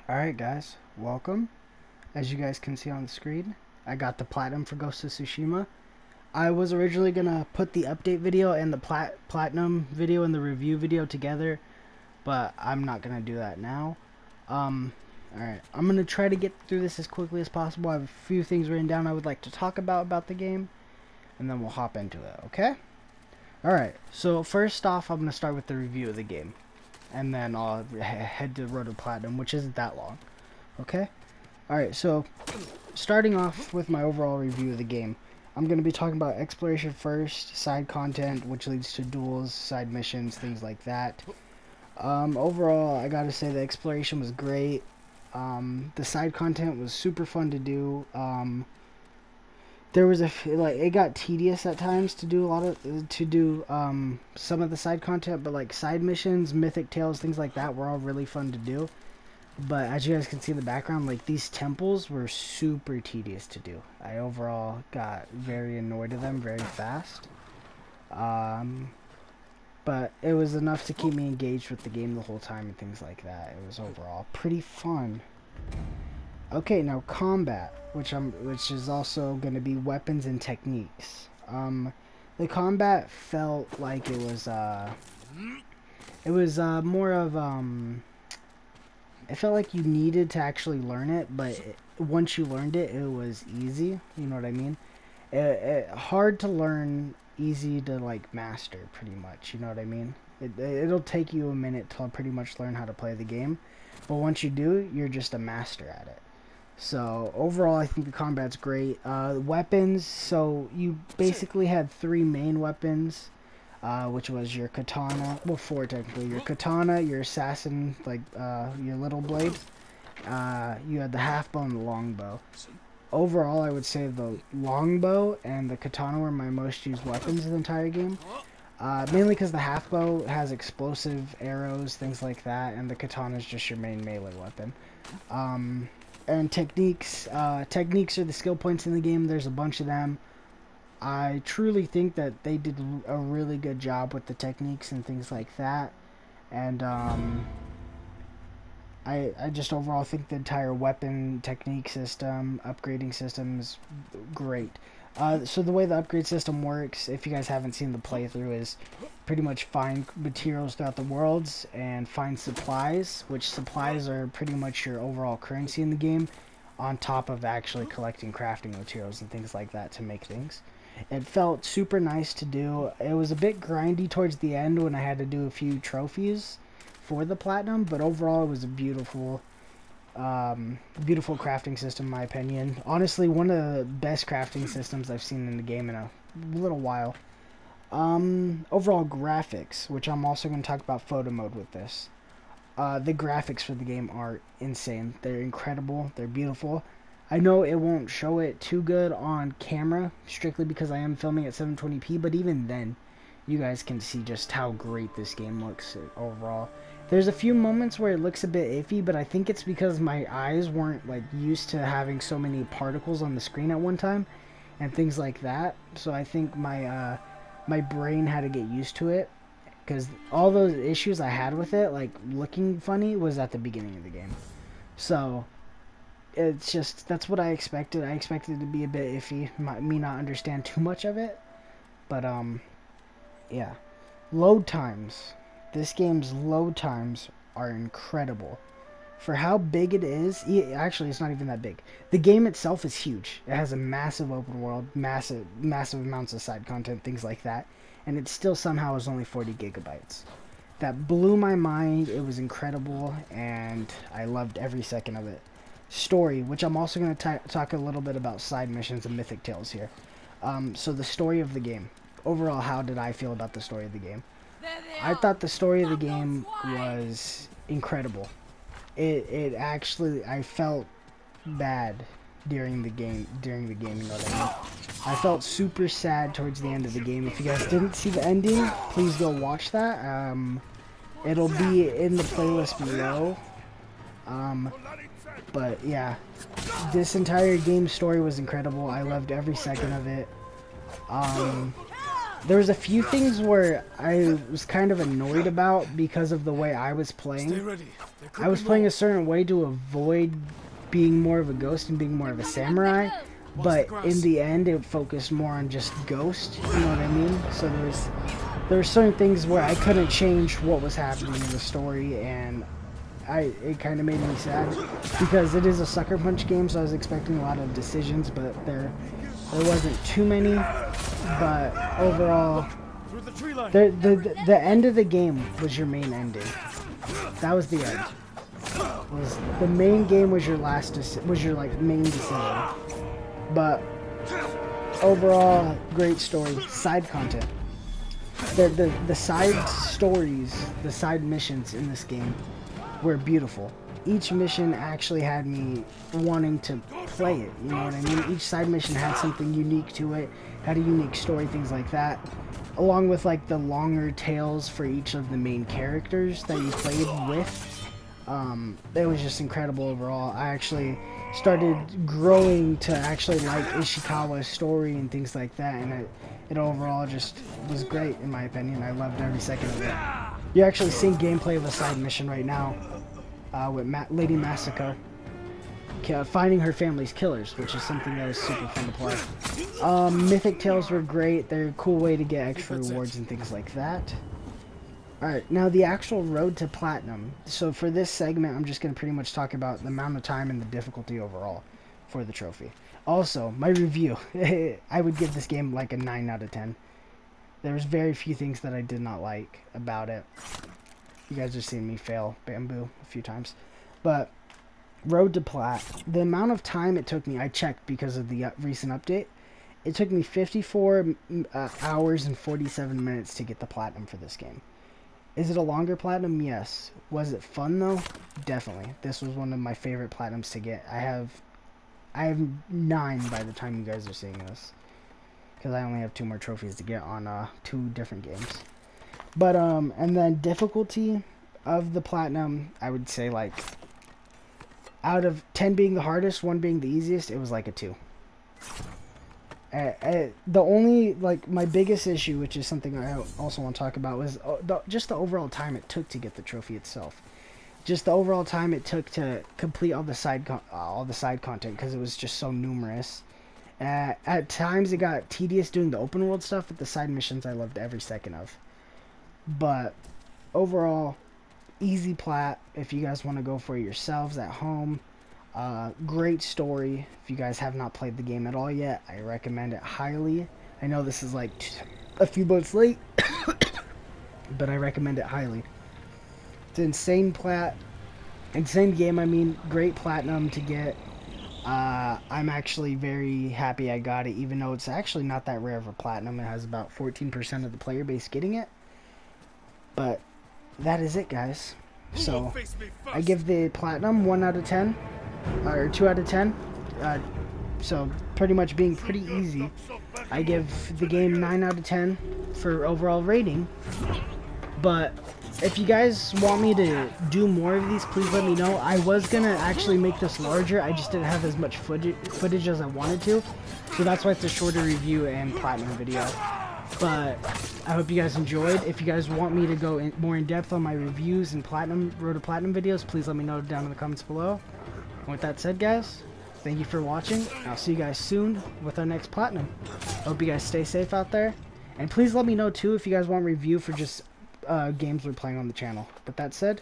Alright guys, welcome. As you guys can see on the screen, I got the platinum for Ghost of Tsushima. I was originally gonna put the update video and the platinum video and the review video together, but I'm not gonna do that now. Alright, I'm gonna try to get through this as quickly as possible. I have a few things written down I would like to talk about the game, and then we'll hop into it, okay? Alright, so first off, I'm gonna start with the review of the game, and then I'll head to Road to Platinum, which isn't that long. Okay? Alright, so starting off with my overall review of the game, I'm going to be talking about exploration first, side content, which leads to duels, side missions, things like that. Overall, I gotta say the exploration was great. The side content was super fun to do. There was it got tedious at times to do some of the side content, but like side missions, mythic tales, things like that were all really fun to do. But as you guys can see in the background, like these temples were super tedious to do. I overall got very annoyed at them very fast. But it was enough to keep me engaged with the game the whole time and things like that. It was overall pretty fun. Okay, now combat, which is also going to be weapons and techniques. The combat felt like it was more of it felt like you needed to actually learn it, but once you learned it, it was easy. You know what I mean? Hard to learn, easy to like master, pretty much. You know what I mean? It'll take you a minute to pretty much learn how to play the game, but once you do, you're just a master at it. So overall, I think the combat's great. Weapons, so you basically had three main weapons, which was your katana, well, four technically. Your katana, your assassin, like your little blade. You had the half bow and the longbow. Overall, I would say the longbow and the katana were my most used weapons in the entire game. Mainly because the half bow has explosive arrows, things like that, and the katana is just your main melee weapon. And techniques are the skill points in the game. There's a bunch of them. I truly think that they did a really good job with the techniques and things like that. And I just overall think the entire weapon technique system, upgrading system is great. So the way the upgrade system works, if you guys haven't seen the playthrough, is pretty much find materials throughout the worlds and find supplies, which supplies are pretty much your overall currency in the game, on top of actually collecting crafting materials and things like that to make things. It felt super nice to do. It was a bit grindy towards the end when I had to do a few trophies for the platinum, but overall it was a beautiful crafting system in my opinion. Honestly, one of the best crafting systems I've seen in the game in a little while. Overall graphics, which I'm also going to talk about photo mode with this. The graphics for the game are insane. They're incredible. They're beautiful. I know it won't show it too good on camera, strictly because I am filming at 720p, but even then, you guys can see just how great this game looks overall. There's a few moments where it looks a bit iffy, but I think it's because my eyes weren't like used to having so many particles on the screen at one time and things like that. So I think my my brain had to get used to it, because all those issues I had with it, like looking funny, was at the beginning of the game. So it's just, that's what I expected. I expected it to be a bit iffy, me not understand too much of it. But yeah. Load times. This game's load times are incredible. For how big it is, actually it's not even that big. The game itself is huge. It has a massive open world, massive amounts of side content, things like that. And it still somehow is only 40 gigabytes. That blew my mind. It was incredible, and I loved every second of it. Story, which I'm also going to talk a little bit about side missions and mythic tales here. So the story of the game. Overall, how did I feel about the story of the game? I thought the story of the game was incredible. It actually, I felt bad during the game, you know what I mean? I felt super sad towards the end of the game. If you guys didn't see the ending, please go watch that. It'll be in the playlist below. But yeah, this entire game story was incredible. I loved every second of it. There was a few things where I was kind of annoyed about because of the way I was playing. I was playing a certain way to avoid being more of a ghost and being more of a samurai, but in the end it focused more on just ghost, you know what I mean? So there were certain things where I couldn't change what was happening in the story, and it kind of made me sad because it is a sucker punch game, so I was expecting a lot of decisions, but there wasn't too many. But overall, the end of the game was your main ending. That was the end. The main game was your like main decision. But overall, great story. Side content. The side stories, the side missions in this game were beautiful. Each mission actually had me wanting to play it, you know what I mean? Each side mission had something unique to it, had a unique story, things like that. Along with like the longer tales for each of the main characters that you played with. It was just incredible overall. I actually started growing to actually like Ishikawa's story and things like that, and it overall just was great in my opinion. I loved every second of it. You're actually seeing gameplay of a side mission right now with Lady Masako finding her family's killers, which is something that was super fun to play. Mythic Tales were great. They're a cool way to get extra rewards and things like that. Alright, now the actual road to platinum. So for this segment, I'm just going to pretty much talk about the amount of time and the difficulty overall for the trophy. Also, my review. I would give this game like a 9 out of 10. There's very few things that I did not like about it. You guys have seen me fail Bamboo a few times. But road to plat, the amount of time it took me, I checked because of the recent update. It took me 54 hours and 47 minutes to get the platinum for this game. Is it a longer platinum? Yes. Was it fun though? Definitely. This was one of my favorite platinums to get. I have 9 by the time you guys are seeing this, because I only have 2 more trophies to get on 2 different games. But and then difficulty of the platinum, I would say like out of 10 being the hardest, 1 being the easiest, it was like a 2. The only, like, my biggest issue, which is something I also want to talk about, was just the overall time it took to get the trophy itself. Just the overall time it took to complete all the side content, because it was just so numerous. At times it got tedious doing the open world stuff, but the side missions I loved every second of. But overall, easy plat if you guys want to go for it yourselves at home. Great story. If you guys have not played the game at all yet, I recommend it highly. I know this is like a few months late, but I recommend it highly. It's an insane game. I mean, great platinum to get. I'm actually very happy I got it, even though it's actually not that rare of a platinum. It has about 14% of the player base getting it. But that is it, guys. So I give the platinum 1 out of 10, or 2 out of 10. So pretty much being pretty easy. I give the game 9 out of 10 for overall rating. But if you guys want me to do more of these, please let me know. I was gonna actually make this larger. I just didn't have as much footage as I wanted to. So that's why it's a shorter review and platinum video. But I hope you guys enjoyed. If you guys want me to go more in depth on my reviews and road to platinum videos, please let me know down in the comments below. And with that said, guys, thank you for watching. I'll see you guys soon with our next platinum. Hope you guys stay safe out there. And please let me know too if you guys want a review for just games we're playing on the channel. But that said,